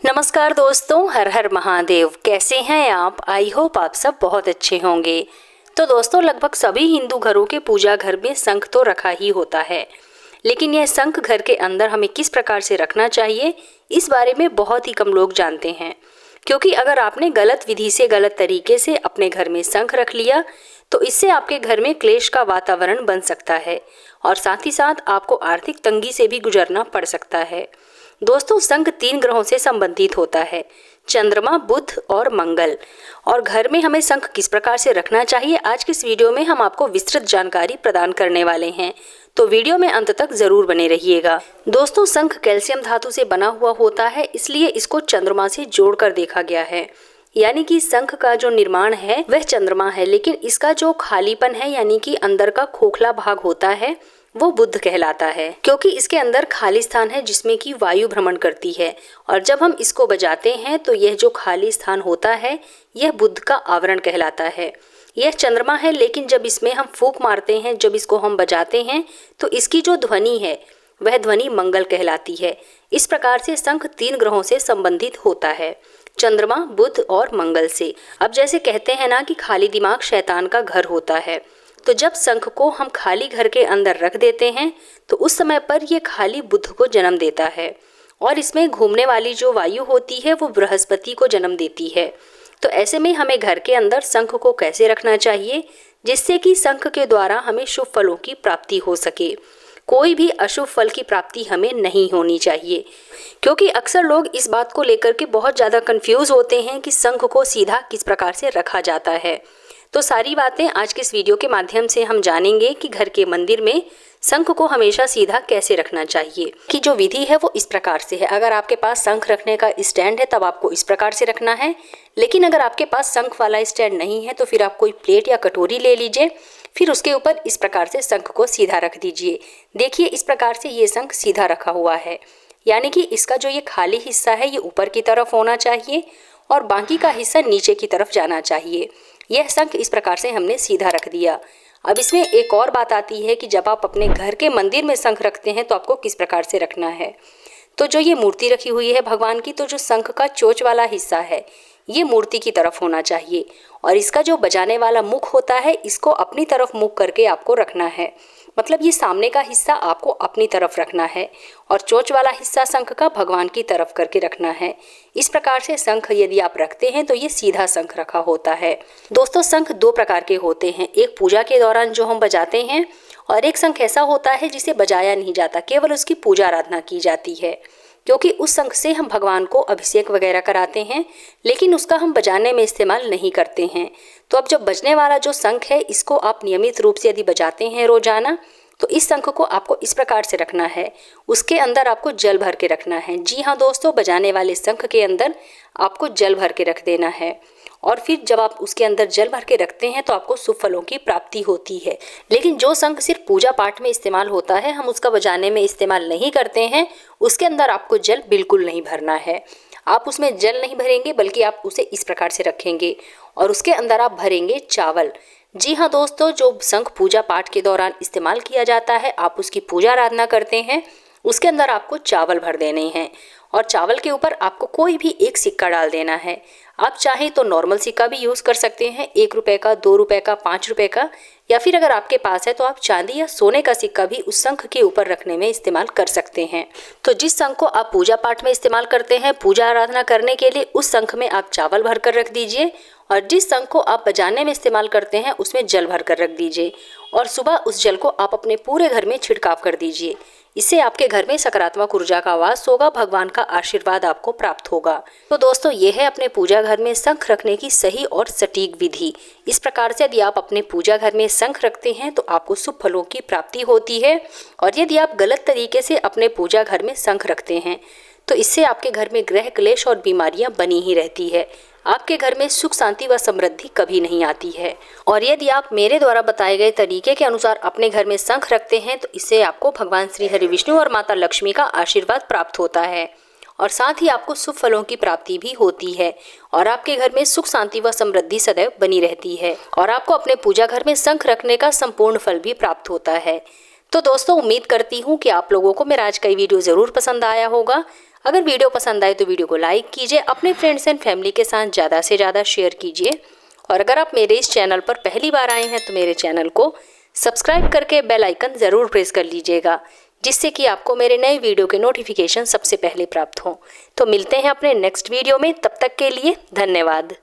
नमस्कार दोस्तों, हर हर महादेव। कैसे हैं आप? आई होप आप सब बहुत अच्छे होंगे। तो दोस्तों, लगभग सभी हिंदू घरों के पूजा घर में शंख तो रखा ही होता है, लेकिन यह शंख घर के अंदर हमें किस प्रकार से रखना चाहिए, इस बारे में बहुत ही कम लोग जानते हैं। क्योंकि अगर आपने गलत विधि से, गलत तरीके से अपने घर में शंख रख लिया तो इससे आपके घर में क्लेश का वातावरण बन सकता है और साथ ही साथ आपको आर्थिक तंगी से भी गुजरना पड़ सकता है। दोस्तों, शंख 3 ग्रहों से संबंधित होता है, चंद्रमा, बुध और मंगल। और घर में हमें शंख किस प्रकार से रखना चाहिए, आज के इस वीडियो में हम आपको विस्तृत जानकारी प्रदान करने वाले हैं, तो वीडियो में अंत तक जरूर बने रहिएगा। दोस्तों, शंख कैल्शियम धातु से बना हुआ होता है, इसलिए इसको चंद्रमा से जोड़कर देखा गया है। यानी कि शंख का जो निर्माण है वह चंद्रमा है, लेकिन इसका जो खालीपन है यानी कि अंदर का खोखला भाग होता है वो बुध कहलाता है, क्योंकि इसके अंदर खाली स्थान है जिसमें कि वायु भ्रमण करती है। और जब हम इसको बजाते हैं तो यह जो खाली स्थान होता है यह बुध का आवरण कहलाता है। यह चंद्रमा है, लेकिन जब इसमें हम फूंक मारते हैं, जब इसको हम बजाते हैं तो इसकी जो ध्वनि है वह ध्वनि मंगल कहलाती है। इस प्रकार से शंख 3 ग्रहों से संबंधित होता है, चंद्रमा, बुध और मंगल से। अब जैसे कहते हैं ना कि खाली दिमाग शैतान का घर होता है, तो जब शंख को हम खाली घर के अंदर रख देते हैं तो उस समय पर यह खाली बुध को जन्म देता है और इसमें घूमने वाली जो वायु होती है वो बृहस्पति को जन्म देती है। तो ऐसे में हमें घर के अंदर शंख को कैसे रखना चाहिए जिससे कि शंख के द्वारा हमें शुभ फलों की प्राप्ति हो सके। कोई भी अशुभ फल की प्राप्ति हमें नहीं होनी चाहिए, क्योंकि अक्सर लोग इस बात को लेकर के बहुत ज़्यादा कंफ्यूज होते हैं कि शंख को सीधा किस प्रकार से रखा जाता है। तो सारी बातें आज के इस वीडियो के माध्यम से हम जानेंगे कि घर के मंदिर में शंख को हमेशा सीधा कैसे रखना चाहिए। कि जो विधि है वो इस प्रकार से है। अगर आपके पास शंख रखने का स्टैंड है तब आपको इस प्रकार से रखना है, लेकिन अगर आपके पास शंख वाला स्टैंड नहीं है तो फिर आप कोई प्लेट या कटोरी ले लीजिए, फिर उसके ऊपर इस प्रकार से शंख को सीधा रख दीजिए। देखिए, इस प्रकार से ये शंख सीधा रखा हुआ है, यानी कि इसका जो ये खाली हिस्सा है ये ऊपर की तरफ होना चाहिए और बाकी का हिस्सा नीचे की तरफ जाना चाहिए। यह शंख इस प्रकार से हमने सीधा रख दिया। अब इसमें एक और बात आती है कि जब आप अपने घर के मंदिर में शंख रखते हैं तो आपको किस प्रकार से रखना है। तो जो ये मूर्ति रखी हुई है भगवान की, तो जो शंख का चोंच वाला हिस्सा है ये मूर्ति की तरफ होना चाहिए और इसका जो बजाने वाला मुख होता है इसको अपनी तरफ मुख करके आपको रखना है। मतलब ये सामने का हिस्सा आपको अपनी तरफ रखना है और चोंच वाला हिस्सा शंख का भगवान की तरफ करके रखना है। इस प्रकार से शंख यदि आप रखते हैं तो ये सीधा शंख रखा होता है। दोस्तों, शंख 2 प्रकार के होते हैं, एक पूजा के दौरान जो हम बजाते हैं और एक शंख ऐसा होता है जिसे बजाया नहीं जाता, केवल उसकी पूजा आराधना की जाती है। क्योंकि उस शंख से हम भगवान को अभिषेक वगैरह कराते हैं, लेकिन उसका हम बजाने में इस्तेमाल नहीं करते हैं। तो अब जब बजने वाला जो शंख है इसको आप नियमित रूप से यदि बजाते हैं रोजाना, तो इस शंख को आपको इस प्रकार से रखना है, उसके अंदर आपको जल भर के रखना है। जी हाँ दोस्तों, बजाने वाले शंख के अंदर आपको जल भर के रख देना है और फिर जब आप उसके अंदर जल भर के रखते हैं तो आपको शुभ फलों की प्राप्ति होती है। लेकिन जो शंख सिर्फ पूजा पाठ में इस्तेमाल होता है, हम उसका बजाने में इस्तेमाल नहीं करते हैं, उसके अंदर आपको जल बिल्कुल नहीं भरना है। आप उसमें जल नहीं भरेंगे बल्कि आप उसे इस प्रकार से रखेंगे और उसके अंदर आप भरेंगे चावल। जी हाँ दोस्तों, जो शंख पूजा पाठ के दौरान इस्तेमाल किया जाता है, आप उसकी पूजा आराधना करते हैं, उसके अंदर आपको चावल भर देने हैं और चावल के ऊपर आपको कोई भी एक सिक्का डाल देना है। आप चाहें तो नॉर्मल सिक्का भी यूज़ कर सकते हैं, 1 रुपये का, 2 रुपये का, 5 रुपये का, या फिर अगर आपके पास है तो आप चांदी या सोने का सिक्का भी उस शंख के ऊपर रखने में इस्तेमाल कर सकते हैं। तो जिस शंख को आप पूजा पाठ में इस्तेमाल करते हैं पूजा आराधना करने के लिए, उस शंख में आप चावल भर कर रख दीजिए और जिस शंख को आप बजाने में इस्तेमाल करते हैं उसमें जल भर कर रख दीजिए और सुबह उस जल को आप अपने पूरे घर में छिड़काव कर दीजिए। इससे आपके घर में सकारात्मक ऊर्जा का वास होगा, भगवान का आशीर्वाद आपको प्राप्त होगा। तो दोस्तों, ये है अपने पूजा घर में शंख रखने की सही और सटीक विधि। इस प्रकार से यदि आप अपने पूजा घर में शंख रखते हैं तो आपको शुभ फलों की प्राप्ति होती है और यदि आप गलत तरीके से अपने पूजा घर में शंख रखते हैं तो इससे आपके घर में ग्रह क्लेश और बीमारियां बनी ही रहती है। आपके घर में सुख, शांति व समृद्धि कभी नहीं आती है। और यदि आप मेरे द्वारा बताए गए तरीके के अनुसार अपने घर में शंख रखते हैं तो इससे आपको भगवान श्री हरि विष्णु और माता लक्ष्मी का आशीर्वाद प्राप्त होता है और साथ ही आपको शुभ फलों की प्राप्ति भी होती है और आपके घर में सुख, शांति व समृद्धि सदैव बनी रहती है और आपको अपने पूजा घर में शंख रखने का संपूर्ण फल भी प्राप्त होता है। तो दोस्तों, उम्मीद करती हूँ कि आप लोगों को मेरा आज का वीडियो ज़रूर पसंद आया होगा। अगर वीडियो पसंद आए तो वीडियो को लाइक कीजिए, अपने फ्रेंड्स एंड फैमिली के साथ ज़्यादा से ज़्यादा शेयर कीजिए। और अगर आप मेरे इस चैनल पर पहली बार आए हैं तो मेरे चैनल को सब्सक्राइब करके बेल आइकन ज़रूर प्रेस कर लीजिएगा, जिससे कि आपको मेरे नए वीडियो के नोटिफिकेशन सबसे पहले प्राप्त हों। तो मिलते हैं अपने नेक्स्ट वीडियो में, तब तक के लिए धन्यवाद।